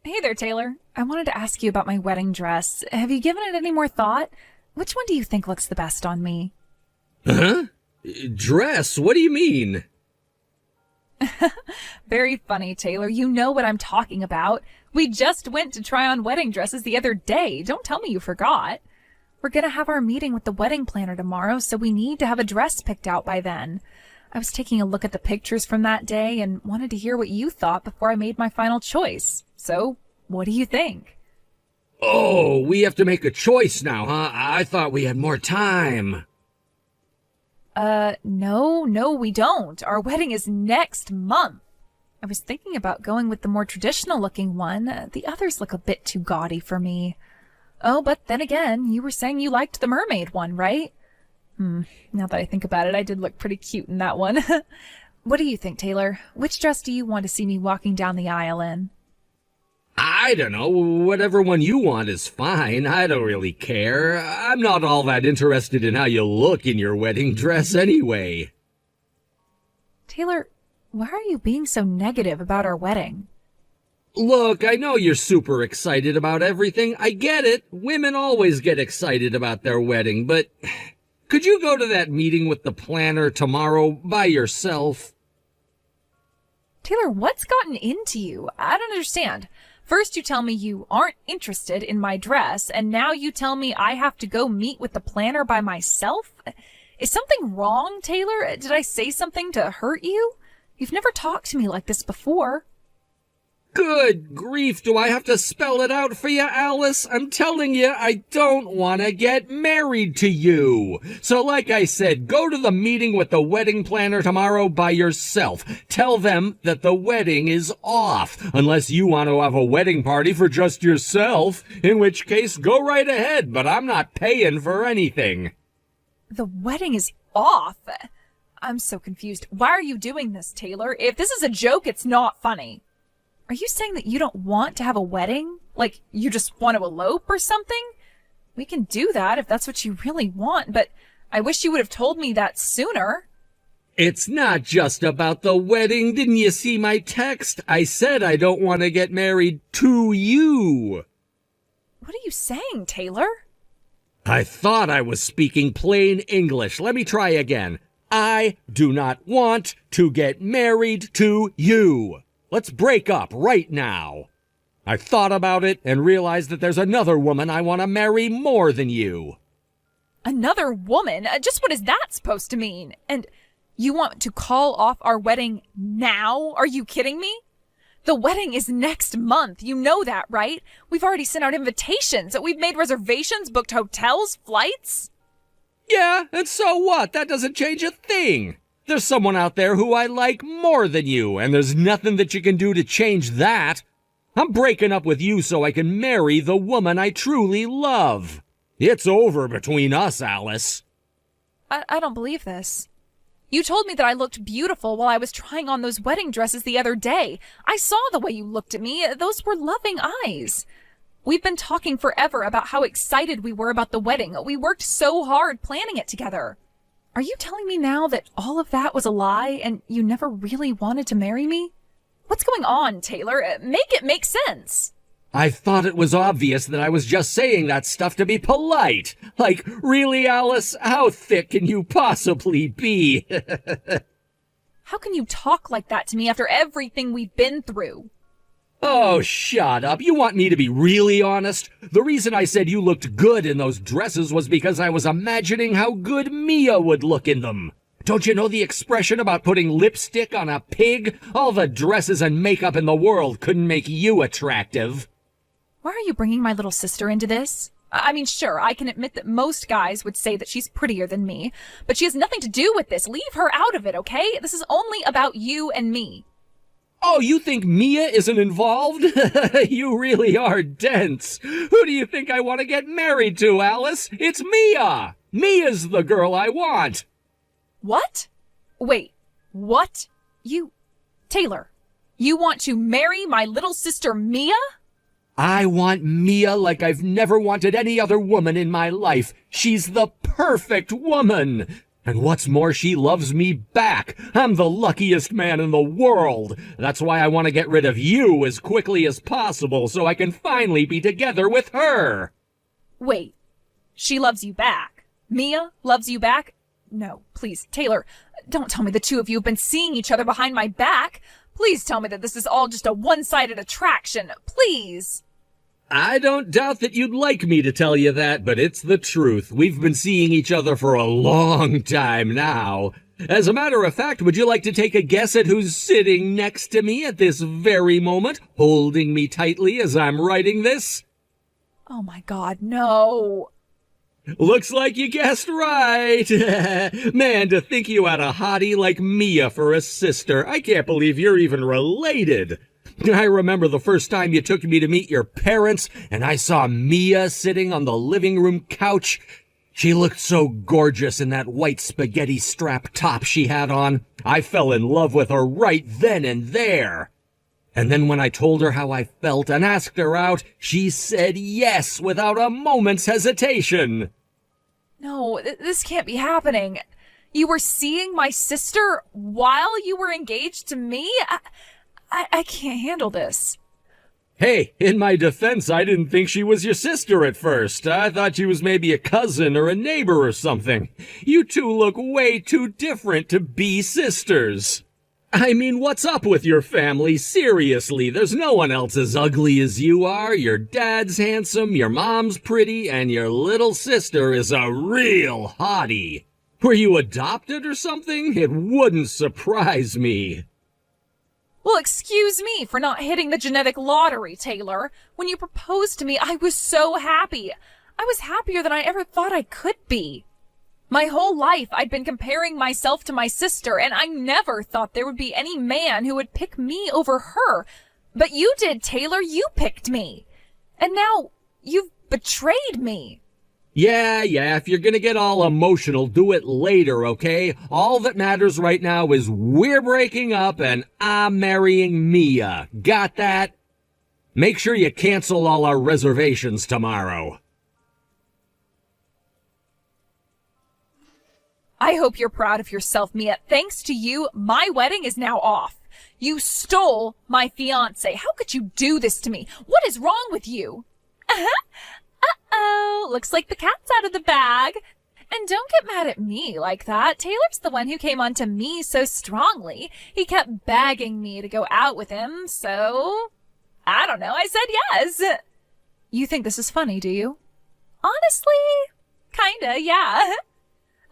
Hey there, Taylor. I wanted to ask you about my wedding dress. Have you given it any more thought? Which one do you think looks the best on me? Huh? Dress? What do you mean? Very funny, Taylor. You know what I'm talking about. We just went to try on wedding dresses the other day. Don't tell me you forgot. We're going to have our meeting with the wedding planner tomorrow, so we need to have a dress picked out by then. I was taking a look at the pictures from that day and wanted to hear what you thought before I made my final choice. So, what do you think? Oh, we have to make a choice now, huh? I thought we had more time. No, we don't. Our wedding is next month. I was thinking about going with the more traditional looking one. The others look a bit too gaudy for me. Oh, but then again, you were saying you liked the mermaid one, right? Now that I think about it, I did look pretty cute in that one. What do you think, Taylor? Which dress do you want to see me walking down the aisle in? I don't know. Whatever one you want is fine. I don't really care. I'm not all that interested in how you look in your wedding dress anyway. Taylor, why are you being so negative about our wedding? Look, I know you're super excited about everything. I get it. Women always get excited about their wedding, but could you go to that meeting with the planner tomorrow by yourself? Taylor, what's gotten into you? I don't understand. First you tell me you aren't interested in my dress, and now you tell me I have to go meet with the planner by myself? Is something wrong, Taylor? Did I say something to hurt you? You've never talked to me like this before. Good grief, do I have to spell it out for you, Alice? I'm telling you, I don't want to get married to you. So like I said, go to the meeting with the wedding planner tomorrow by yourself. Tell them that the wedding is off, unless you want to have a wedding party for just yourself, in which case go right ahead, but I'm not paying for anything. The wedding is off? I'm so confused. Why are you doing this, Taylor? If this is a joke, it's not funny. Are you saying that you don't want to have a wedding? Like, you just want to elope or something? We can do that if that's what you really want, but I wish you would have told me that sooner. It's not just about the wedding. Didn't you see my text? I said I don't want to get married to you. What are you saying, Taylor? I thought I was speaking plain English. Let me try again. I do not want to get married to you. Let's break up right now. I thought about it and realized that there's another woman I want to marry more than you. Another woman? Just what is that supposed to mean? And you want to call off our wedding now? Are you kidding me? The wedding is next month. You know that, right? We've already sent out invitations. We've made reservations, booked hotels, flights. Yeah, and so what? That doesn't change a thing. There's someone out there who I like more than you, and there's nothing that you can do to change that. I'm breaking up with you so I can marry the woman I truly love. It's over between us, Alice. I don't believe this. You told me that I looked beautiful while I was trying on those wedding dresses the other day. I saw the way you looked at me. Those were loving eyes. We've been talking forever about how excited we were about the wedding. We worked so hard planning it together. Are you telling me now that all of that was a lie and you never really wanted to marry me? What's going on, Taylor? Make it make sense. I thought it was obvious that I was just saying that stuff to be polite. Like, really, Alice? How thick can you possibly be? How can you talk like that to me after everything we've been through? Oh, shut up. You want me to be really honest? The reason I said you looked good in those dresses was because I was imagining how good Mia would look in them. Don't you know the expression about putting lipstick on a pig? All the dresses and makeup in the world couldn't make you attractive. Why are you bringing my little sister into this? I mean, sure, I can admit that most guys would say that she's prettier than me, but she has nothing to do with this. Leave her out of it, okay? This is only about you and me. Oh, you think Mia isn't involved? You really are dense. Who do you think I want to get married to, Alice? It's Mia! Mia's the girl I want! What? Wait, what? Taylor, you want to marry my little sister Mia? I want Mia like I've never wanted any other woman in my life. She's the perfect woman. And what's more, she loves me back. I'm the luckiest man in the world. That's why I want to get rid of you as quickly as possible so I can finally be together with her. Wait, she loves you back? Mia loves you back? No, please, Taylor, don't tell me the two of you have been seeing each other behind my back. Please tell me that this is all just a one-sided attraction. Please. I don't doubt that you'd like me to tell you that, but it's the truth. We've been seeing each other for a long time now. As a matter of fact, would you like to take a guess at who's sitting next to me at this very moment, holding me tightly as I'm writing this? Oh my God, no. Looks like you guessed right. Man, to think you had a hottie like Mia for a sister. I can't believe you're even related. I remember the first time you took me to meet your parents, and I saw Mia sitting on the living room couch. She looked so gorgeous in that white spaghetti strap top she had on. I fell in love with her right then and there. And then when I told her how I felt and asked her out, she said yes without a moment's hesitation. No, this can't be happening. You were seeing my sister while you were engaged to me? I can't handle this. Hey, in my defense, I didn't think she was your sister at first. I thought she was maybe a cousin or a neighbor or something. You two look way too different to be sisters. I mean, what's up with your family? Seriously, there's no one else as ugly as you are. Your dad's handsome, your mom's pretty, and your little sister is a real hottie. Were you adopted or something? It wouldn't surprise me. Well, excuse me for not hitting the genetic lottery, Taylor. When you proposed to me, I was so happy. I was happier than I ever thought I could be. My whole life, I'd been comparing myself to my sister, and I never thought there would be any man who would pick me over her. But you did, Taylor. You picked me. And now you've betrayed me. Yeah, if you're gonna get all emotional, do it later, okay? All that matters right now is we're breaking up and I'm marrying Mia. Got that? Make sure you cancel all our reservations tomorrow. I hope you're proud of yourself, Mia. Thanks to you, my wedding is now off. You stole my fiancé. How could you do this to me? What is wrong with you? Uh-oh, looks like the cat's out of the bag. And don't get mad at me like that. Taylor's the one who came on to me so strongly. He kept begging me to go out with him, so I don't know, I said yes. You think this is funny, do you? Honestly, kinda, yeah.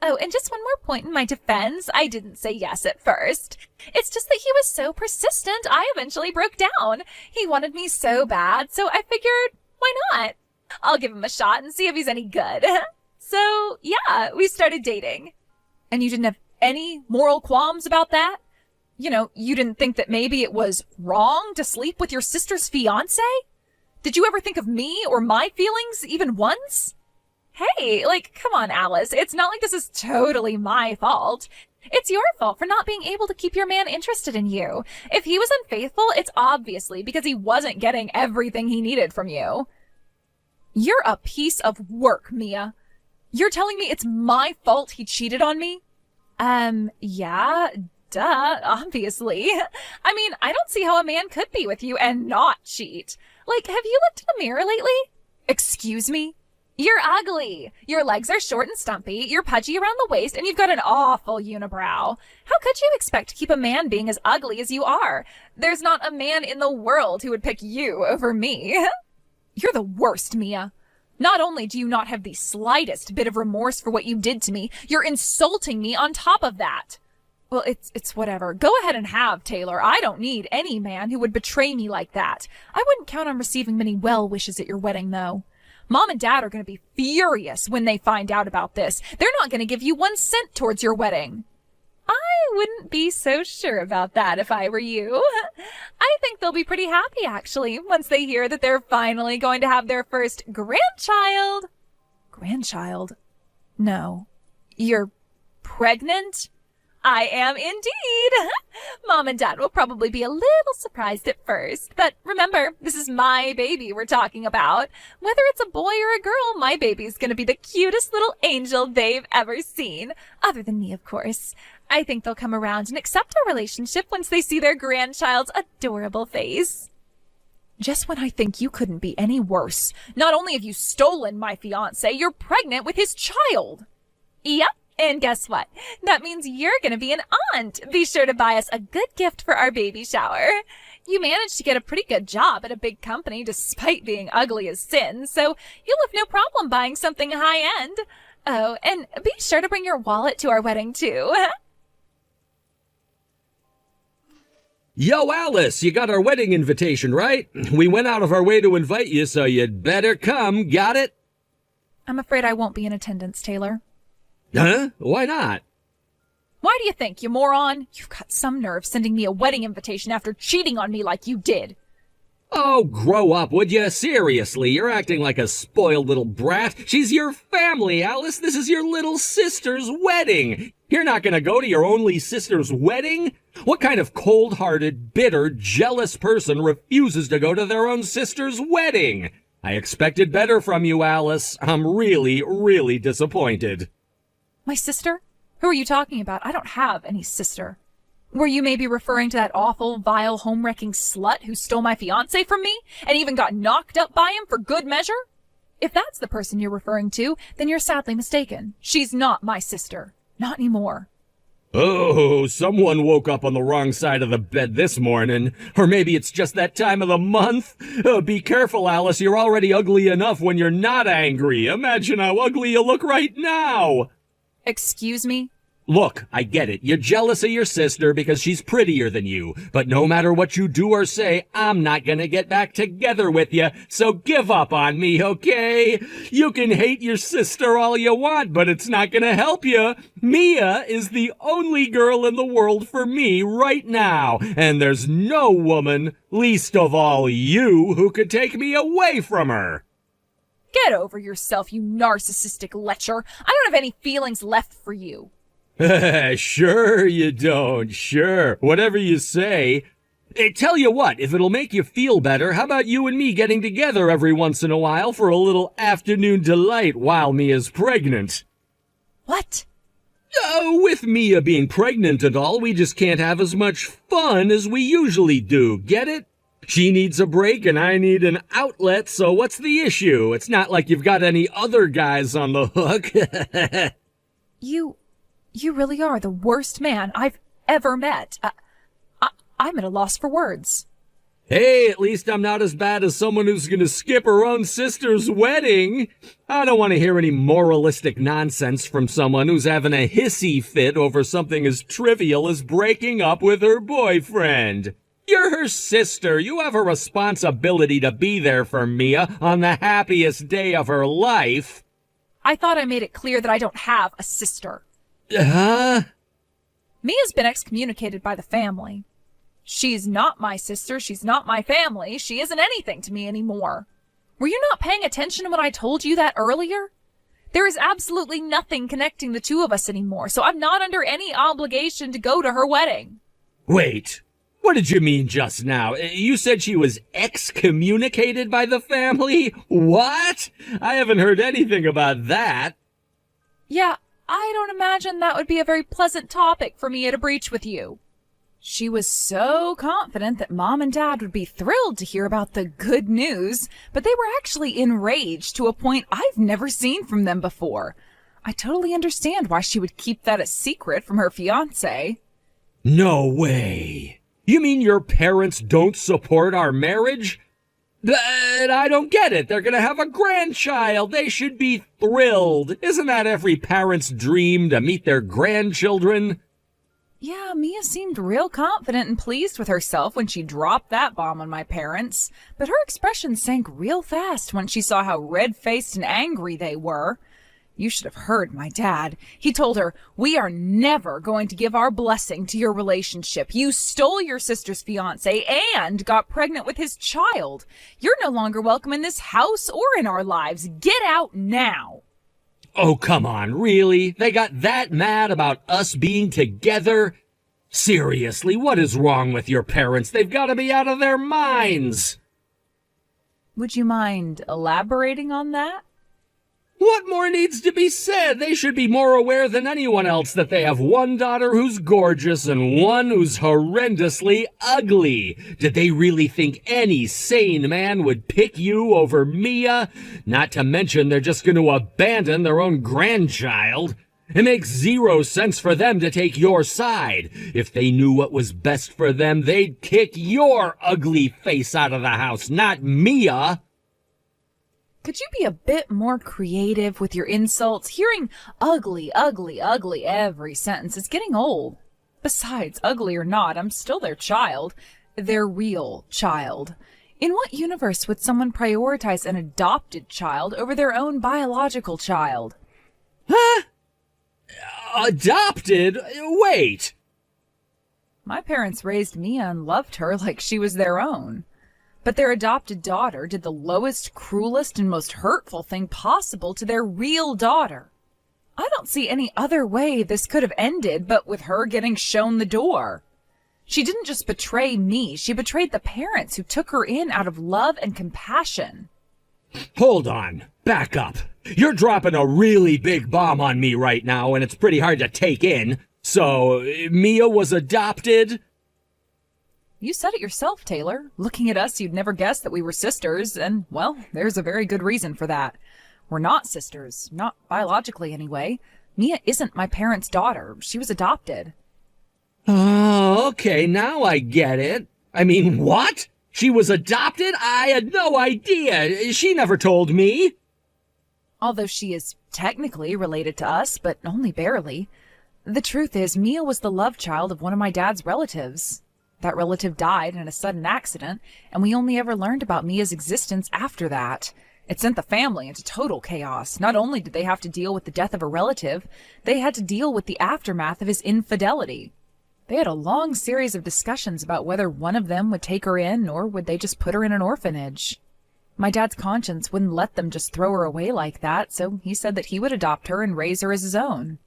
Oh, and just one more point in my defense. I didn't say yes at first. It's just that he was so persistent, I eventually broke down. He wanted me so bad, so I figured, why not? I'll give him a shot and see if he's any good. So, yeah, we started dating. And you didn't have any moral qualms about that? You know, you didn't think that maybe it was wrong to sleep with your sister's fiancé? Did you ever think of me or my feelings even once? Hey, come on, Alice. It's not like this is totally my fault. It's your fault for not being able to keep your man interested in you. If he was unfaithful, it's obviously because he wasn't getting everything he needed from you. You're a piece of work, Mia. You're telling me it's my fault he cheated on me? Yeah, duh, obviously. I mean, I don't see how a man could be with you and not cheat. Have you looked in the mirror lately? Excuse me? You're ugly. Your legs are short and stumpy, you're pudgy around the waist, and you've got an awful unibrow. How could you expect to keep a man being as ugly as you are? There's not a man in the world who would pick you over me. You're the worst, Mia. Not only do you not have the slightest bit of remorse for what you did to me, you're insulting me on top of that. Well, it's whatever. Go ahead and have, Taylor. I don't need any man who would betray me like that. I wouldn't count on receiving many well wishes at your wedding, though. Mom and Dad are going to be furious when they find out about this. They're not going to give you 1 cent towards your wedding. I wouldn't be so sure about that if I were you. I think they'll be pretty happy, actually, once they hear that they're finally going to have their first grandchild. Grandchild? No. You're pregnant? I am indeed. Mom and Dad will probably be a little surprised at first, but remember, this is my baby we're talking about. Whether it's a boy or a girl, my baby's gonna be the cutest little angel they've ever seen. Other than me, of course. I think they'll come around and accept our relationship once they see their grandchild's adorable face. Just when I think you couldn't be any worse, not only have you stolen my fiancé, you're pregnant with his child. Yep. And guess what? That means you're going to be an aunt. Be sure to buy us a good gift for our baby shower. You managed to get a pretty good job at a big company despite being ugly as sin, so you'll have no problem buying something high-end. Oh, and be sure to bring your wallet to our wedding, too. Yo, Alice, you got our wedding invitation, right? We went out of our way to invite you, so you'd better come. Got it? I'm afraid I won't be in attendance, Taylor. Huh? Why not? Why do you think, you moron? You've got some nerve sending me a wedding invitation after cheating on me like you did. Oh, grow up, would you? Seriously, you're acting like a spoiled little brat. She's your family, Alice. This is your little sister's wedding. You're not gonna go to your only sister's wedding? What kind of cold-hearted, bitter, jealous person refuses to go to their own sister's wedding? I expected better from you, Alice. I'm really, really disappointed. My sister? Who are you talking about? I don't have any sister. Were you maybe referring to that awful, vile, home-wrecking slut who stole my fiancé from me and even got knocked up by him for good measure? If that's the person you're referring to, then you're sadly mistaken. She's not my sister. Not anymore. Oh, someone woke up on the wrong side of the bed this morning. Or maybe it's just that time of the month. Be careful, Alice. You're already ugly enough when you're not angry. Imagine how ugly you look right now. Excuse me? Look, I get it. You're jealous of your sister because she's prettier than you. But no matter what you do or say, I'm not gonna get back together with you. So give up on me, okay? You can hate your sister all you want, but it's not gonna help you. Mia is the only girl in the world for me right now. And there's no woman, least of all you, who could take me away from her. Get over yourself, you narcissistic lecher. I don't have any feelings left for you. Sure you don't. Sure. Whatever you say. Hey, tell you what, if it'll make you feel better, how about you and me getting together every once in a while for a little afternoon delight while Mia's pregnant? What? Oh, with Mia being pregnant and all, we just can't have as much fun as we usually do. Get it? She needs a break and I need an outlet, so what's the issue? It's not like you've got any other guys on the hook. You really are the worst man I've ever met. I'm at a loss for words. Hey, at least I'm not as bad as someone who's gonna skip her own sister's wedding. I don't want to hear any moralistic nonsense from someone who's having a hissy fit over something as trivial as breaking up with her boyfriend. You're her sister. You have a responsibility to be there for Mia on the happiest day of her life. I thought I made it clear that I don't have a sister. Huh? Mia's been excommunicated by the family. She's not my sister. She's not my family. She isn't anything to me anymore. Were you not paying attention when I told you that earlier? There is absolutely nothing connecting the two of us anymore, so I'm not under any obligation to go to her wedding. Wait, what did you mean just now? You said she was excommunicated by the family? What? I haven't heard anything about that. Yeah, I don't imagine that would be a very pleasant topic for Mia to breach with you. She was so confident that Mom and Dad would be thrilled to hear about the good news, but they were actually enraged to a point I've never seen from them before. I totally understand why she would keep that a secret from her fiancé. No way. You mean your parents don't support our marriage? But I don't get it. They're gonna have a grandchild. They should be thrilled. Isn't that every parent's dream, to meet their grandchildren? Yeah, Mia seemed real confident and pleased with herself when she dropped that bomb on my parents, but her expression sank real fast when she saw how red-faced and angry they were. You should have heard my dad. He told her, "We are never going to give our blessing to your relationship. You stole your sister's fiancé and got pregnant with his child. You're no longer welcome in this house or in our lives. Get out now." Oh, come on, really? They got that mad about us being together? Seriously, what is wrong with your parents? They've got to be out of their minds. Would you mind elaborating on that? What more needs to be said? They should be more aware than anyone else that they have one daughter who's gorgeous and one who's horrendously ugly. Did they really think any sane man would pick you over Mia? Not to mention they're just going to abandon their own grandchild. It makes zero sense for them to take your side. If they knew what was best for them, they'd kick your ugly face out of the house, not Mia. Could you be a bit more creative with your insults? Hearing ugly, ugly, ugly every sentence is getting old. Besides, ugly or not, I'm still their child. Their real child. In what universe would someone prioritize an adopted child over their own biological child? Huh? Adopted? Wait. My parents raised Mia and loved her like she was their own. But their adopted daughter did the lowest, cruelest, and most hurtful thing possible to their real daughter. I don't see any other way this could have ended but with her getting shown the door. She didn't just betray me, she betrayed the parents who took her in out of love and compassion. Hold on. Back up. You're dropping a really big bomb on me right now, and it's pretty hard to take in. So, Mia was adopted? You said it yourself, Taylor. Looking at us, you'd never guess that we were sisters, and, well, there's a very good reason for that. We're not sisters, not biologically anyway. Mia isn't my parents' daughter. She was adopted. Oh, okay, now I get it. I mean, what? She was adopted? I had no idea. She never told me. Although she is technically related to us, but only barely. The truth is, Mia was the love child of one of my dad's relatives. That relative died in a sudden accident, and we only ever learned about Mia's existence after that. It sent the family into total chaos. Not only did they have to deal with the death of a relative, they had to deal with the aftermath of his infidelity. They had a long series of discussions about whether one of them would take her in or would they just put her in an orphanage. My dad's conscience wouldn't let them just throw her away like that, so he said that he would adopt her and raise her as his own.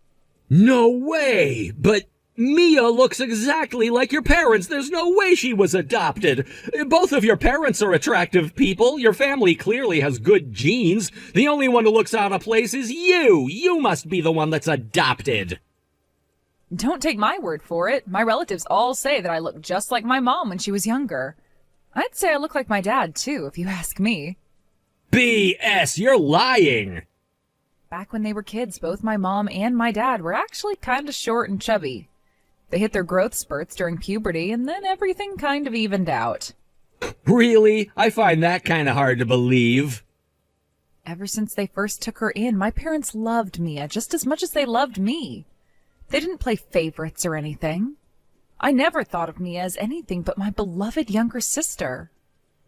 No way! But Mia looks exactly like your parents. There's no way she was adopted. Both of your parents are attractive people. Your family clearly has good genes. The only one who looks out of place is you. You must be the one that's adopted. Don't take my word for it. My relatives all say that I look just like my mom when she was younger. I'd say I look like my dad, too, if you ask me. BS, you're lying. Back when they were kids, both my mom and my dad were actually kind of short and chubby. They hit their growth spurts during puberty, and then everything kind of evened out. Really? I find that kind of hard to believe. Ever since they first took her in, my parents loved Mia just as much as they loved me. They didn't play favorites or anything. I never thought of Mia as anything but my beloved younger sister.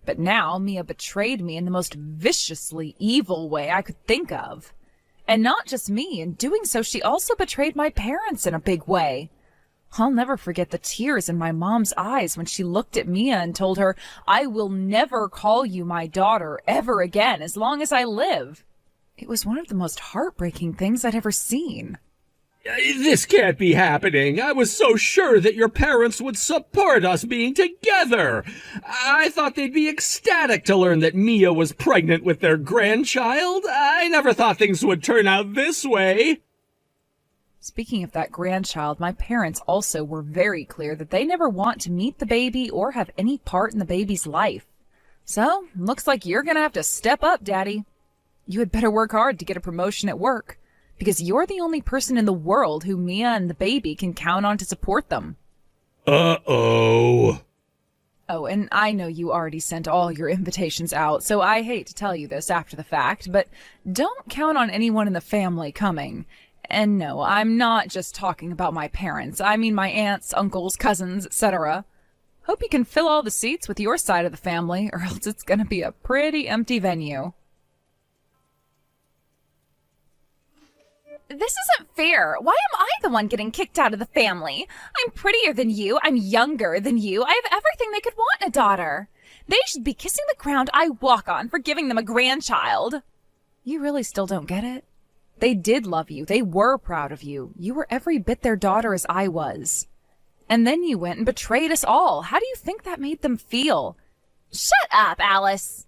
But now Mia betrayed me in the most viciously evil way I could think of. And not just me. In doing so, she also betrayed my parents in a big way. I'll never forget the tears in my mom's eyes when she looked at Mia and told her, "I will never call you my daughter ever again as long as I live." It was one of the most heartbreaking things I'd ever seen. This can't be happening. I was so sure that your parents would support us being together. I thought they'd be ecstatic to learn that Mia was pregnant with their grandchild. I never thought things would turn out this way. Speaking of that grandchild, my parents also were very clear that they never want to meet the baby or have any part in the baby's life. So, looks like you're gonna have to step up, Daddy. You had better work hard to get a promotion at work, because you're the only person in the world who Mia and the baby can count on to support them. Uh-oh. Oh, and I know you already sent all your invitations out, so I hate to tell you this after the fact, but don't count on anyone in the family coming. And no, I'm not just talking about my parents. I mean my aunts, uncles, cousins, etc. Hope you can fill all the seats with your side of the family, or else it's gonna be a pretty empty venue. This isn't fair. Why am I the one getting kicked out of the family? I'm prettier than you. I'm younger than you. I have everything they could want in a daughter. They should be kissing the ground I walk on for giving them a grandchild. You really still don't get it? They did love you. They were proud of you. You were every bit their daughter as I was. And then you went and betrayed us all. How do you think that made them feel? Shut up, Alice.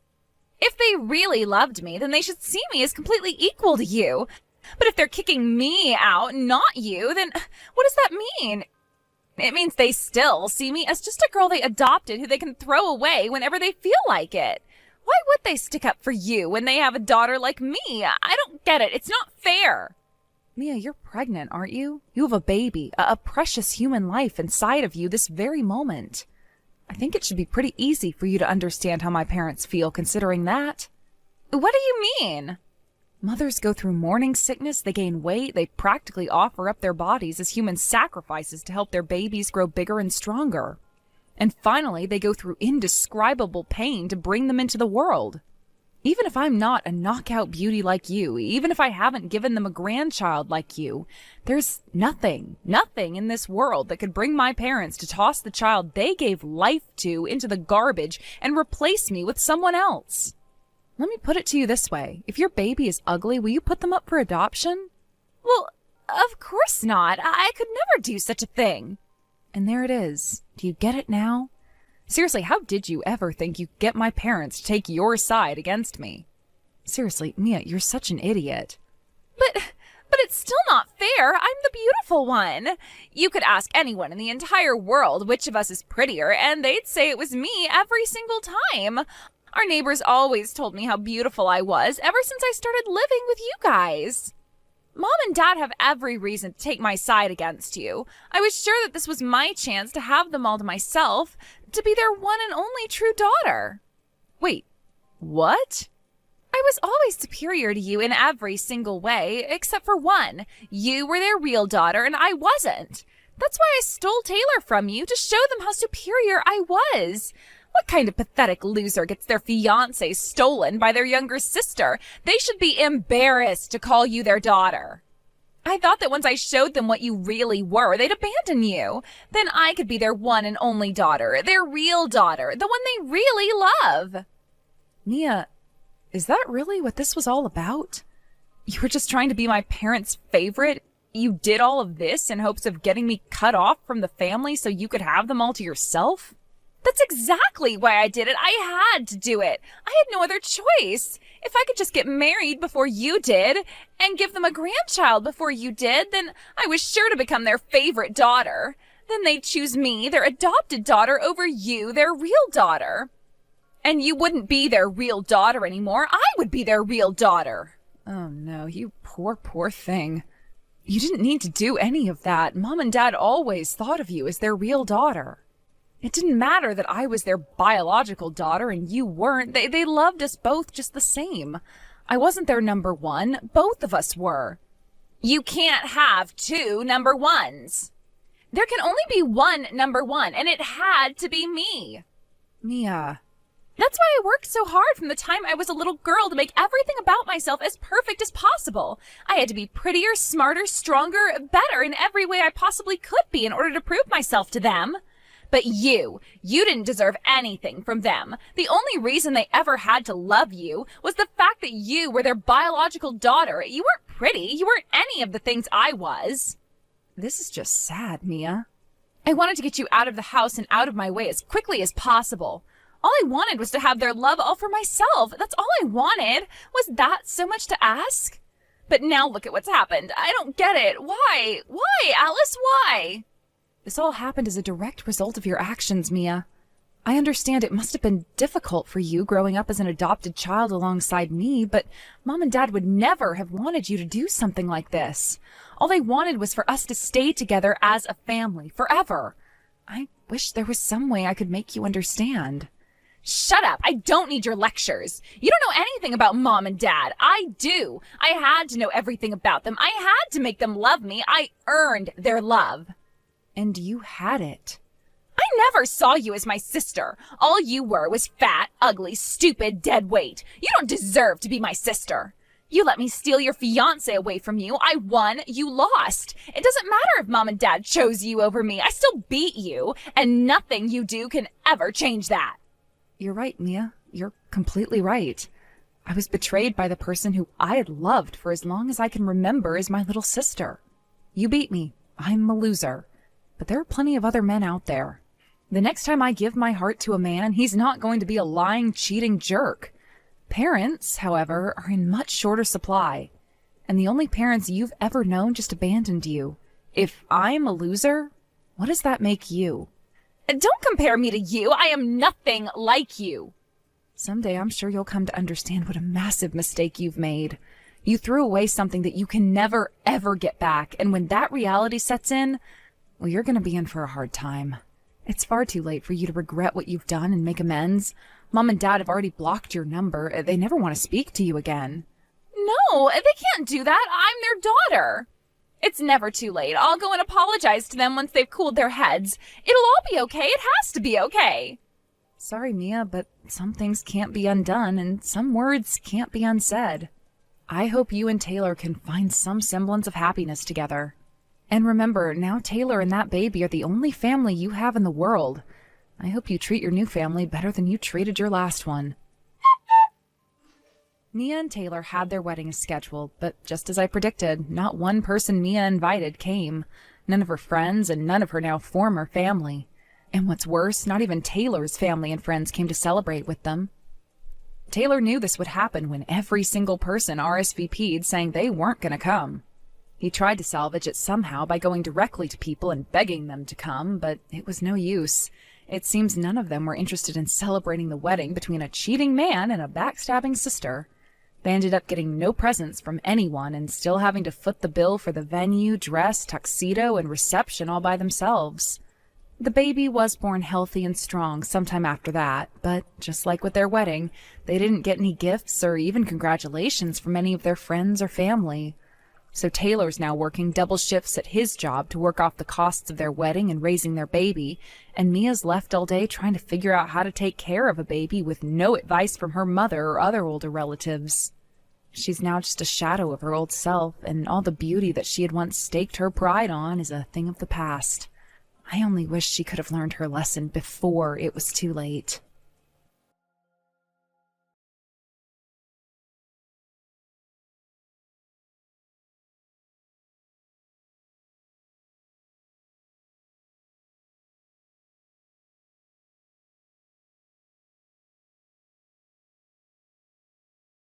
If they really loved me, then they should see me as completely equal to you. But if they're kicking me out, not you, then what does that mean? It means they still see me as just a girl they adopted who they can throw away whenever they feel like it. Why would they stick up for you when they have a daughter like me? I don't get it. It's not fair. Mia, you're pregnant, aren't you? You have a baby, a precious human life inside of you this very moment. I think it should be pretty easy for you to understand how my parents feel considering that. What do you mean? Mothers go through morning sickness, they gain weight, they practically offer up their bodies as human sacrifices to help their babies grow bigger and stronger. And finally, they go through indescribable pain to bring them into the world. Even if I'm not a knockout beauty like you, even if I haven't given them a grandchild like you, there's nothing in this world that could bring my parents to toss the child they gave life to into the garbage and replace me with someone else. Let me put it to you this way. If your baby is ugly, will you put them up for adoption? Well, of course not. I could never do such a thing. And there it is. Do you get it now? Seriously, how did you ever think you could get my parents to take your side against me? Seriously, Mia, you're such an idiot. But it's still not fair. I'm the beautiful one. You could ask anyone in the entire world which of us is prettier, and they'd say it was me every single time. Our neighbors always told me how beautiful I was ever since I started living with you guys. Mom and Dad have every reason to take my side against you. I was sure that this was my chance to have them all to myself, to be their one and only true daughter. Wait, what? I was always superior to you in every single way, except for one. You were their real daughter, and I wasn't. That's why I stole Taylor from you, to show them how superior I was. What kind of pathetic loser gets their fiancé stolen by their younger sister? They should be embarrassed to call you their daughter. I thought that once I showed them what you really were, they'd abandon you. Then I could be their one and only daughter, their real daughter, the one they really love. Mia, is that really what this was all about? You were just trying to be my parents' favorite? You did all of this in hopes of getting me cut off from the family so you could have them all to yourself? That's exactly why I did it. I had to do it. I had no other choice. If I could just get married before you did and give them a grandchild before you did, then I was sure to become their favorite daughter. Then they'd choose me, their adopted daughter, over you, their real daughter. And you wouldn't be their real daughter anymore. I would be their real daughter. Oh no, you poor thing. You didn't need to do any of that. Mom and Dad always thought of you as their real daughter. It didn't matter that I was their biological daughter and you weren't. They loved us both just the same. I wasn't their number one. Both of us were. You can't have two number ones. There can only be one number one, and it had to be me. Mia. That's why I worked so hard from the time I was a little girl to make everything about myself as perfect as possible. I had to be prettier, smarter, stronger, better in every way I possibly could be in order to prove myself to them. But you didn't deserve anything from them. The only reason they ever had to love you was the fact that you were their biological daughter. You weren't pretty. You weren't any of the things I was. This is just sad, Mia. I wanted to get you out of the house and out of my way as quickly as possible. All I wanted was to have their love all for myself. That's all I wanted. Was that so much to ask? But now look at what's happened. I don't get it. Why? Why, Alice? Why? This all happened as a direct result of your actions, Mia. I understand it must have been difficult for you growing up as an adopted child alongside me, but Mom and Dad would never have wanted you to do something like this. All they wanted was for us to stay together as a family, forever. I wish there was some way I could make you understand. Shut up. I don't need your lectures. You don't know anything about Mom and Dad. I do. I had to know everything about them. I had to make them love me. I earned their love. And you had it. I never saw you as my sister. All you were was fat, ugly, stupid, dead weight. You don't deserve to be my sister. You let me steal your fiancé away from you. I won. You lost. It doesn't matter if Mom and Dad chose you over me. I still beat you, and nothing you do can ever change that. You're right, Mia. You're completely right. I was betrayed by the person who I had loved for as long as I can remember as my little sister. You beat me. I'm a loser. But there are plenty of other men out there. The next time I give my heart to a man, he's not going to be a lying, cheating jerk. Parents, however, are in much shorter supply. And the only parents you've ever known just abandoned you. If I'm a loser, what does that make you? Don't compare me to you. I am nothing like you. Someday I'm sure you'll come to understand what a massive mistake you've made. You threw away something that you can never, ever get back. And when that reality sets in, well, you're going to be in for a hard time. It's far too late for you to regret what you've done and make amends. Mom and Dad have already blocked your number. They never want to speak to you again. No, they can't do that. I'm their daughter. It's never too late. I'll go and apologize to them once they've cooled their heads. It'll all be okay. It has to be okay. Sorry, Mia, but some things can't be undone and some words can't be unsaid. I hope you and Taylor can find some semblance of happiness together. And remember, now Taylor and that baby are the only family you have in the world. I hope you treat your new family better than you treated your last one. Mia and Taylor had their wedding scheduled, but just as I predicted, not one person Mia invited came. None of her friends and none of her now former family. And what's worse, not even Taylor's family and friends came to celebrate with them. Taylor knew this would happen when every single person RSVP'd saying they weren't going to come. He tried to salvage it somehow by going directly to people and begging them to come, but it was no use. It seems none of them were interested in celebrating the wedding between a cheating man and a backstabbing sister. They ended up getting no presents from anyone and still having to foot the bill for the venue, dress, tuxedo, and reception all by themselves. The baby was born healthy and strong sometime after that, but just like with their wedding, they didn't get any gifts or even congratulations from any of their friends or family. So Taylor's now working double shifts at his job to work off the costs of their wedding and raising their baby, and Mia's left all day trying to figure out how to take care of a baby with no advice from her mother or other older relatives. She's now just a shadow of her old self, and all the beauty that she had once staked her pride on is a thing of the past. I only wish she could have learned her lesson before it was too late.